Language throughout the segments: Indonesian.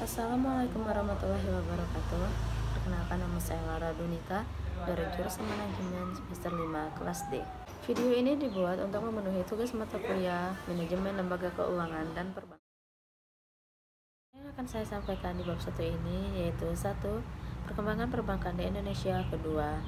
Assalamualaikum warahmatullahi wabarakatuh. Perkenalkan, nama saya Lara Dunita dari jurusan Manajemen semester 5 kelas D. Video ini dibuat untuk memenuhi tugas mata kuliah Manajemen Lembaga Keuangan dan Perbankan. Yang akan saya sampaikan di bab 1 ini yaitu 1. Perkembangan perbankan di Indonesia, kedua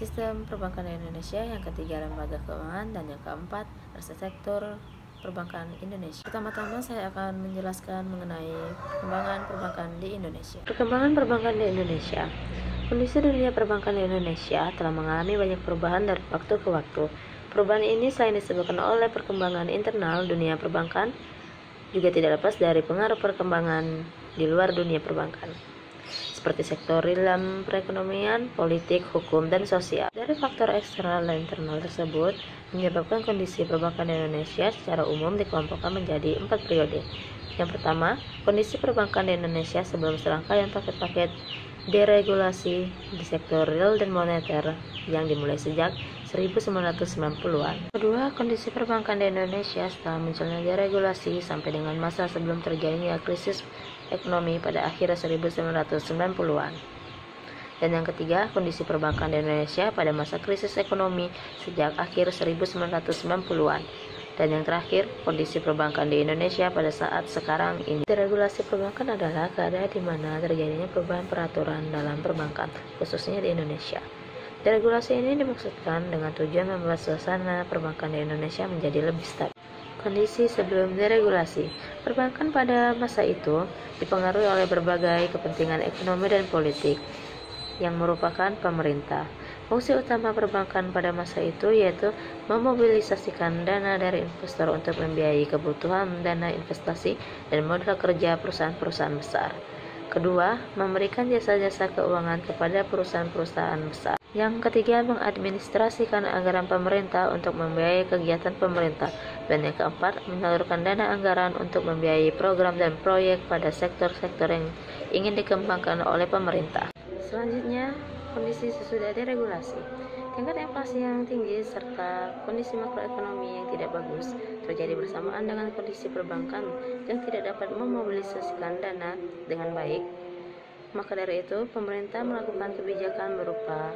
sistem perbankan di Indonesia, yang ketiga lembaga keuangan, dan yang keempat arsitektur perbankan Indonesia. Pertama-tama saya akan menjelaskan mengenai perkembangan perbankan di Indonesia. Perkembangan perbankan di Indonesia. Kondisi dunia perbankan di Indonesia telah mengalami banyak perubahan dari waktu ke waktu. Perubahan ini selain disebabkan oleh perkembangan internal dunia perbankan, juga tidak lepas dari pengaruh perkembangan di luar dunia perbankan, seperti sektor dalam perekonomian, politik, hukum, dan sosial. Dari faktor eksternal dan internal tersebut menyebabkan kondisi perbankan di Indonesia secara umum dikelompokkan menjadi 4 periode. Yang pertama, kondisi perbankan di Indonesia sebelum serangkaian paket-paket deregulasi di sektor real dan moneter yang dimulai sejak 1990-an. Kedua, kondisi perbankan di Indonesia setelah munculnya deregulasi sampai dengan masa sebelum terjadinya krisis ekonomi pada akhir 1990-an. Dan yang ketiga, kondisi perbankan di Indonesia pada masa krisis ekonomi sejak akhir 1990-an. Dan yang terakhir, kondisi perbankan di Indonesia pada saat sekarang ini. Deregulasi perbankan adalah keadaan di mana terjadinya perubahan peraturan dalam perbankan, khususnya di Indonesia. Deregulasi ini dimaksudkan dengan tujuan membuat suasana perbankan di Indonesia menjadi lebih stabil. Kondisi sebelum deregulasi, perbankan pada masa itu dipengaruhi oleh berbagai kepentingan ekonomi dan politik yang merupakan pemerintah. Fungsi utama perbankan pada masa itu yaitu memobilisasikan dana dari investor untuk membiayai kebutuhan dana investasi dan modal kerja perusahaan-perusahaan besar. Kedua, memberikan jasa-jasa keuangan kepada perusahaan-perusahaan besar. Yang ketiga, mengadministrasikan anggaran pemerintah untuk membiayai kegiatan pemerintah. Dan yang keempat, menyalurkan dana anggaran untuk membiayai program dan proyek pada sektor-sektor yang ingin dikembangkan oleh pemerintah. Selanjutnya, kondisi sesudah deregulasi. Tingkat inflasi yang tinggi serta kondisi makroekonomi yang tidak bagus terjadi bersamaan dengan kondisi perbankan yang tidak dapat memobilisasikan dana dengan baik. Maka dari itu, pemerintah melakukan kebijakan berupa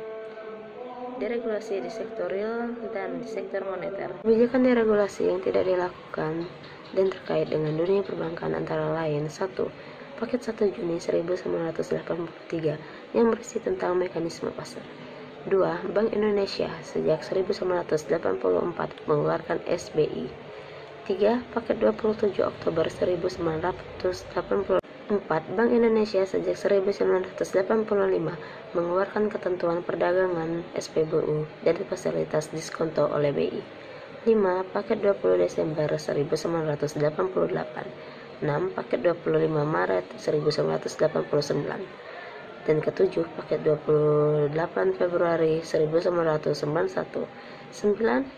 deregulasi di sektor real dan di sektor moneter. Kebijakan deregulasi yang tidak dilakukan dan terkait dengan dunia perbankan antara lain: 1. Paket 1 Juni 1983 yang berisi tentang mekanisme pasar. 2. Bank Indonesia sejak 1984 mengeluarkan SBI. 3. Paket 27 Oktober 1984. 4. Bank Indonesia sejak 1985 mengeluarkan ketentuan perdagangan SPBU dan fasilitas diskonto oleh BI. 5. Paket 20 Desember 1988. 6. Paket 25 Maret 1989. Dan ketujuh, paket 28 Februari 1991. 9.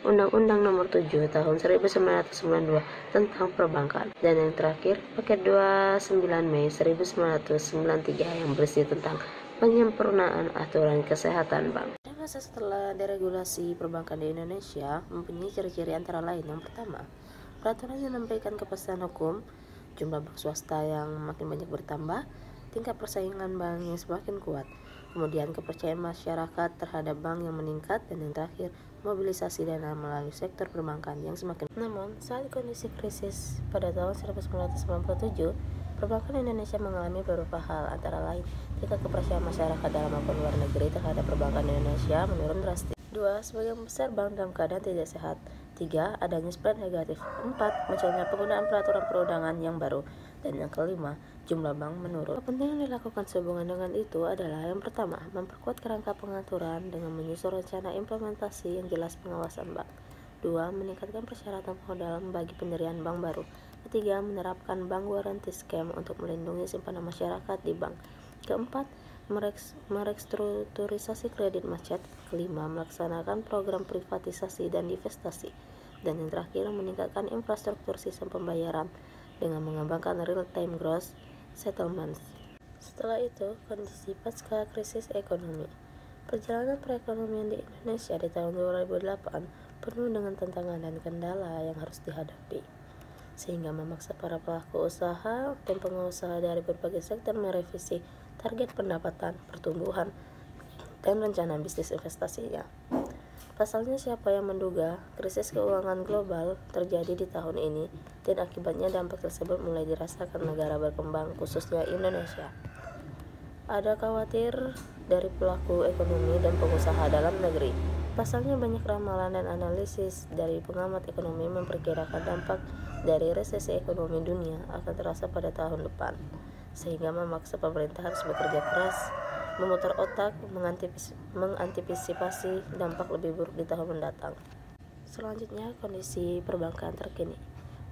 Undang-Undang Nomor 7 Tahun 1992 tentang Perbankan. Dan yang terakhir, paket 29 Mei 1993 yang berisi tentang penyempurnaan aturan kesehatan bank. Pada masa setelah deregulasi perbankan di Indonesia mempunyai ciri-ciri antara lain. Yang pertama, peraturan yang memberikan kepastian hukum, jumlah bank swasta yang makin banyak bertambah, tingkat persaingan bank yang semakin kuat, kemudian kepercayaan masyarakat terhadap bank yang meningkat, dan yang terakhir, mobilisasi dana melalui sektor perbankan yang semakin. Namun, saat kondisi krisis pada tahun 1997, perbankan Indonesia mengalami beberapa hal, antara lain tingkat kepercayaan masyarakat dalam maupun luar negeri terhadap perbankan Indonesia menurun drastis. 2. Sebagian besar bank dalam keadaan tidak sehat. 3. Adanya spread negatif. 4. Munculnya penggunaan peraturan perundangan yang baru. Dan yang kelima, jumlah bank menurun. Kepentingan dilakukan sehubungan dengan itu adalah: yang pertama, memperkuat kerangka pengaturan dengan menyusun rencana implementasi yang jelas pengawasan bank. 2. Meningkatkan persyaratan pengenalan bagi pendirian bank baru. 3. Menerapkan bank guarantee scam untuk melindungi simpanan masyarakat di bank. Keempat, merestrukturisasi kredit macet. Kelima, melaksanakan program privatisasi dan divestasi. Dan yang terakhir, meningkatkan infrastruktur sistem pembayaran dengan mengembangkan real-time gross settlements. Setelah itu, kondisi pasca krisis ekonomi. Perjalanan perekonomian di Indonesia di tahun 2008 penuh dengan tantangan dan kendala yang harus dihadapi. sehingga memaksa para pelaku usaha dan pengusaha dari berbagai sektor merevisi target pendapatan, pertumbuhan, dan rencana bisnis investasinya. Pasalnya, siapa yang menduga krisis keuangan global terjadi di tahun ini, dan akibatnya dampak tersebut mulai dirasakan negara berkembang, khususnya Indonesia. Ada khawatir dari pelaku ekonomi dan pengusaha dalam negeri. Pasalnya, banyak ramalan dan analisis dari pengamat ekonomi memperkirakan dampak dari resesi ekonomi dunia akan terasa pada tahun depan, sehingga memaksa pemerintah harus bekerja keras, memutar otak, mengantisipasi dampak lebih buruk di tahun mendatang. Selanjutnya, kondisi perbankan terkini.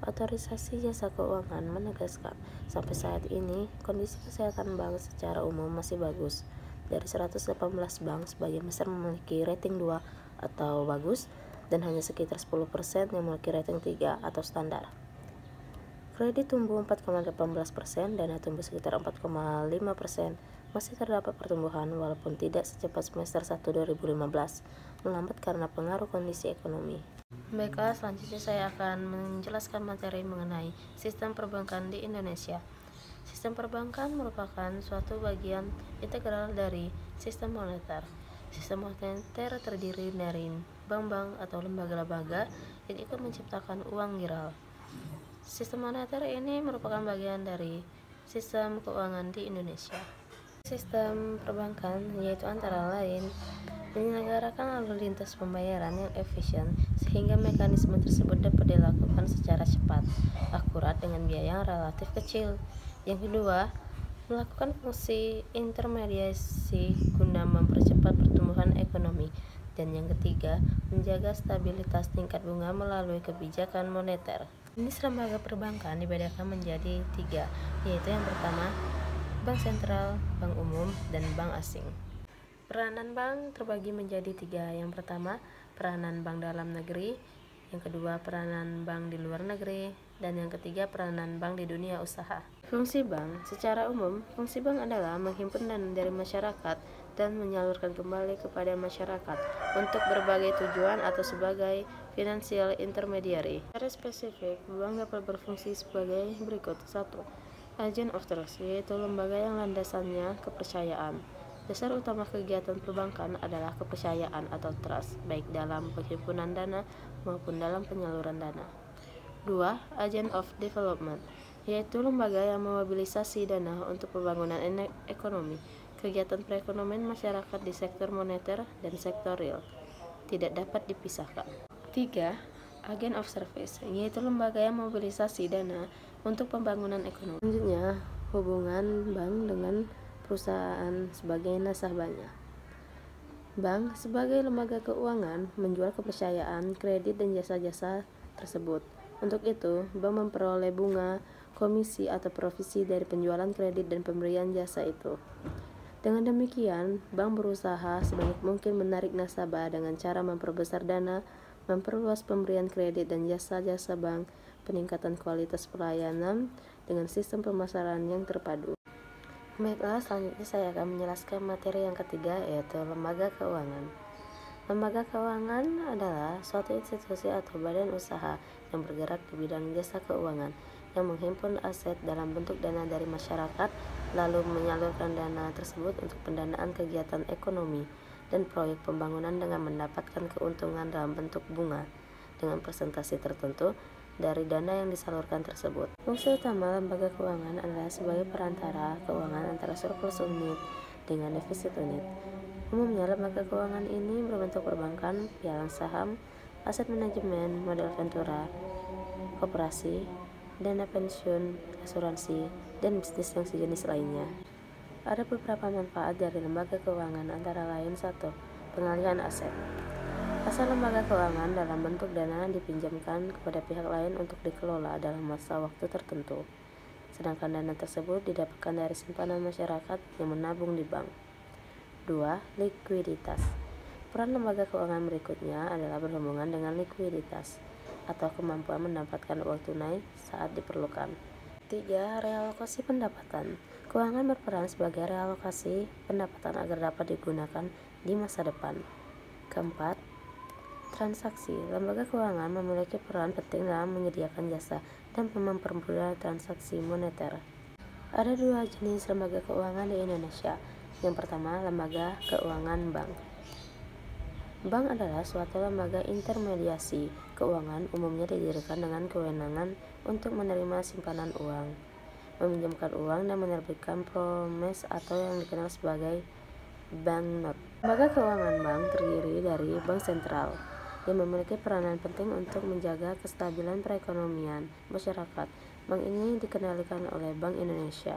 Otorisasi Jasa Keuangan menegaskan, sampai saat ini kondisi kesehatan bank secara umum masih bagus. Dari 118 bank, sebagian besar memiliki rating 2 atau bagus, dan hanya sekitar 10% yang memiliki rating 3 atau standar. Kredit tumbuh 4,18%, dana tumbuh sekitar 4,5%. Masih terdapat pertumbuhan walaupun tidak secepat semester 1 2015, melambat karena pengaruh kondisi ekonomi. Baiklah, selanjutnya saya akan menjelaskan materi mengenai sistem perbankan di Indonesia. Sistem perbankan merupakan suatu bagian integral dari sistem moneter. Sistem moneter terdiri dari bank-bank atau lembaga-lembaga yang ikut menciptakan uang viral. Sistem moneter ini merupakan bagian dari sistem keuangan di Indonesia. Sistem perbankan yaitu antara lain menyelenggarakan lalu lintas pembayaran yang efisien sehingga mekanisme tersebut dapat dilakukan secara cepat, akurat dengan biaya yang relatif kecil. Yang kedua, melakukan fungsi intermediasi guna mempercepat pertumbuhan ekonomi. Dan yang ketiga, menjaga stabilitas tingkat bunga melalui kebijakan moneter. Jenis lembaga perbankan dibedakan menjadi 3, yaitu yang pertama, bank sentral, bank umum, dan bank asing. Peranan bank terbagi menjadi 3. Yang pertama, peranan bank dalam negeri. Yang kedua, peranan bank di luar negeri. Dan yang ketiga, peranan bank di dunia usaha. Fungsi bank. Secara umum, fungsi bank adalah menghimpun dana dari masyarakat dan menyalurkan kembali kepada masyarakat untuk berbagai tujuan atau sebagai financial intermediary. Secara spesifik, bank dapat berfungsi sebagai berikut. 1. Agent of trust, yaitu lembaga yang landasannya kepercayaan. Dasar utama kegiatan perbankan adalah kepercayaan atau trust, baik dalam penghimpunan dana maupun dalam penyaluran dana. 2. Agent of development, yaitu lembaga yang memobilisasi dana untuk pembangunan ekonomi. Kegiatan perekonomian masyarakat di sektor moneter dan sektor real tidak dapat dipisahkan. 3. Agent of service, yaitu lembaga yang memobilisasi dana untuk pembangunan ekonomi. Selanjutnya, hubungan bank dengan perusahaan sebagai nasabahnya. Bank sebagai lembaga keuangan menjual kepercayaan, kredit, dan jasa-jasa tersebut. Untuk itu, bank memperoleh bunga, komisi, atau provisi dari penjualan kredit dan pemberian jasa itu. Dengan demikian, bank berusaha sebanyak mungkin menarik nasabah dengan cara memperbesar dana, memperluas pemberian kredit dan jasa-jasa bank, peningkatan kualitas pelayanan dengan sistem pemasaran yang terpadu. Baiklah, selanjutnya saya akan menjelaskan materi yang ketiga, yaitu lembaga keuangan. Lembaga keuangan adalah suatu institusi atau badan usaha yang bergerak di bidang jasa keuangan, yang menghimpun aset dalam bentuk dana dari masyarakat, lalu menyalurkan dana tersebut untuk pendanaan kegiatan ekonomi dan proyek pembangunan dengan mendapatkan keuntungan dalam bentuk bunga dengan persentase tertentu dari dana yang disalurkan tersebut. Fungsi utama lembaga keuangan adalah sebagai perantara keuangan antara surplus unit dengan defisit unit. Umumnya, lembaga keuangan ini berbentuk perbankan, pialang saham, aset manajemen, modal ventura, koperasi, dana pensiun, asuransi, dan bisnis yang sejenis lainnya. Ada beberapa manfaat dari lembaga keuangan, antara lain 1. Pengalihan aset. Aset lembaga keuangan dalam bentuk dana dipinjamkan kepada pihak lain untuk dikelola dalam masa waktu tertentu, sedangkan dana tersebut didapatkan dari simpanan masyarakat yang menabung di bank. 2. Likuiditas. Peran lembaga keuangan berikutnya adalah berhubungan dengan likuiditas atau kemampuan mendapatkan uang tunai saat diperlukan. 3. Realokasi pendapatan. Keuangan berperan sebagai realokasi pendapatan agar dapat digunakan di masa depan. 4. transaksi. Lembaga keuangan memiliki peran penting dalam menyediakan jasa dan mempermudah transaksi moneter. Ada dua jenis lembaga keuangan di Indonesia. Yang pertama, lembaga keuangan bank. Bank adalah suatu lembaga intermediasi keuangan, umumnya didirikan dengan kewenangan untuk menerima simpanan uang, meminjamkan uang, dan menerbitkan promes atau yang dikenal sebagai banknot. Lembaga keuangan bank terdiri dari bank sentral yang memiliki peranan penting untuk menjaga kestabilan perekonomian masyarakat. Bank ini dikendalikan oleh Bank Indonesia.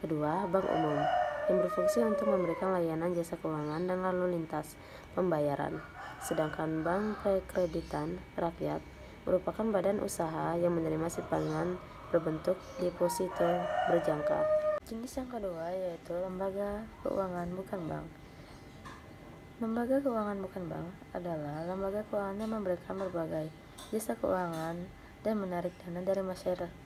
Kedua, bank umum yang berfungsi untuk memberikan layanan jasa keuangan dan lalu lintas pembayaran. Sedangkan bank perkreditan rakyat merupakan badan usaha yang menerima simpanan berbentuk deposito berjangka. Jenis yang kedua yaitu lembaga keuangan bukan bank. Lembaga keuangan bukan bank adalah lembaga keuangan yang memberikan berbagai jasa keuangan dan menarik dana dari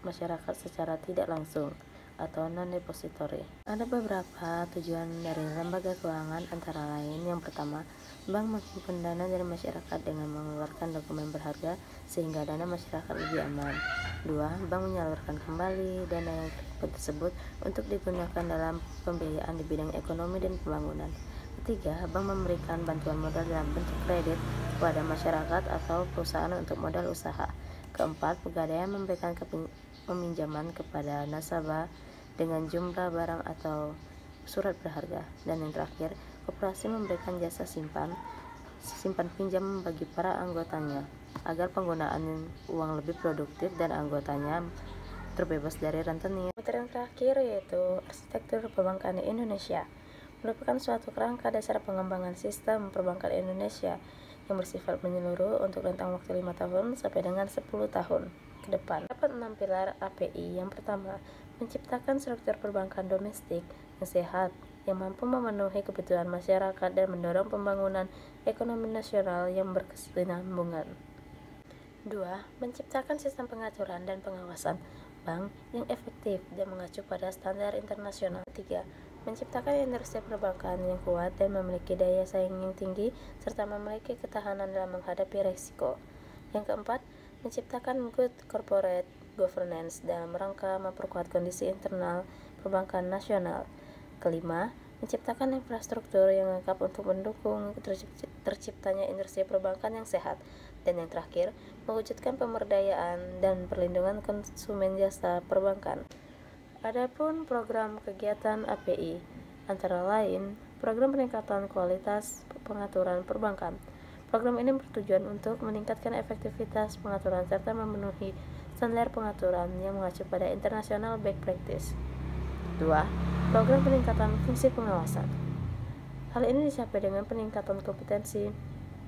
masyarakat secara tidak langsung atau non-depository. Ada beberapa tujuan dari lembaga keuangan, antara lain yang pertama, bank menghimpun dana dari masyarakat dengan mengeluarkan dokumen berharga sehingga dana masyarakat lebih aman. Dua, bank menyalurkan kembali dana yang tersebut untuk digunakan dalam pembiayaan di bidang ekonomi dan pembangunan. Ketiga, bank memberikan bantuan modal dalam bentuk kredit kepada masyarakat atau perusahaan untuk modal usaha. Keempat, pegadaian memberikan peminjaman kepada nasabah dengan jumlah barang atau surat berharga. Dan yang terakhir, koperasi memberikan jasa simpan pinjam bagi para anggotanya agar penggunaan uang lebih produktif dan anggotanya terbebas dari rentenir. Materi yang terakhir yaitu arsitektur perbankan di Indonesia, merupakan suatu kerangka dasar pengembangan sistem perbankan Indonesia yang bersifat menyeluruh untuk rentang waktu 5 tahun sampai dengan 10 tahun ke depan. Dapat 6 pilar API. Yang pertama, menciptakan struktur perbankan domestik yang sehat, yang mampu memenuhi kebutuhan masyarakat dan mendorong pembangunan ekonomi nasional yang berkesinambungan. 2. Menciptakan sistem pengaturan dan pengawasan bank yang efektif dan mengacu pada standar internasional. 3. Menciptakan industri perbankan yang kuat dan memiliki daya saing yang tinggi serta memiliki ketahanan dalam menghadapi risiko. Yang keempat, menciptakan good corporate governance dalam rangka memperkuat kondisi internal perbankan nasional. Kelima, menciptakan infrastruktur yang lengkap untuk mendukung terciptanya industri perbankan yang sehat. Dan yang terakhir, mewujudkan pemberdayaan dan perlindungan konsumen jasa perbankan. Adapun program kegiatan API antara lain program peningkatan kualitas pengaturan perbankan. Program ini bertujuan untuk meningkatkan efektivitas pengaturan serta memenuhi standar pengaturan yang mengacu pada international best practice. 2. Program peningkatan fungsi pengawasan. Hal ini dicapai dengan peningkatan kompetensi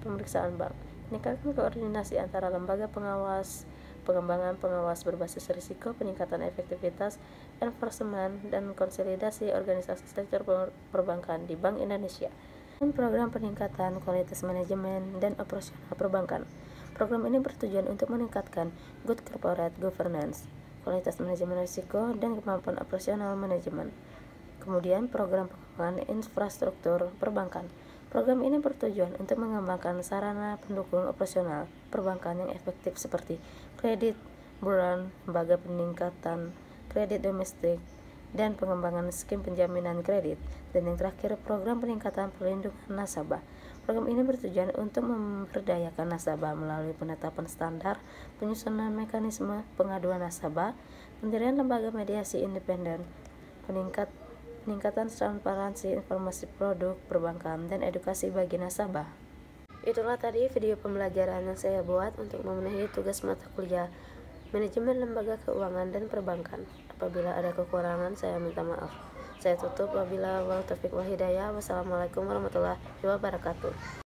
pemeriksaan bank, meningkatkan koordinasi antara lembaga pengawas, pengembangan pengawas berbasis risiko, peningkatan efektivitas enforcement, dan konsolidasi organisasi sektor perbankan di Bank Indonesia. Dan program peningkatan kualitas manajemen dan operasional perbankan. Program ini bertujuan untuk meningkatkan good corporate governance, kualitas manajemen risiko, dan kemampuan operasional manajemen. Kemudian program pengembangan infrastruktur perbankan. Program ini bertujuan untuk mengembangkan sarana pendukung operasional perbankan yang efektif seperti kredit buron, lembaga peningkatan kredit domestik, dan pengembangan skim penjaminan kredit. Dan yang terakhir, program peningkatan perlindungan nasabah. Program ini bertujuan untuk memberdayakan nasabah melalui penetapan standar, penyusunan mekanisme pengaduan nasabah, pendirian lembaga mediasi independen, peningkatan transparansi informasi produk perbankan, dan edukasi bagi nasabah. Itulah tadi video pembelajaran yang saya buat untuk memenuhi tugas mata kuliah Manajemen Lembaga Keuangan dan Perbankan. Apabila ada kekurangan, saya minta maaf. Saya tutup. Wabillahi taufiq wal hidayah. Wassalamualaikum warahmatullahi wabarakatuh.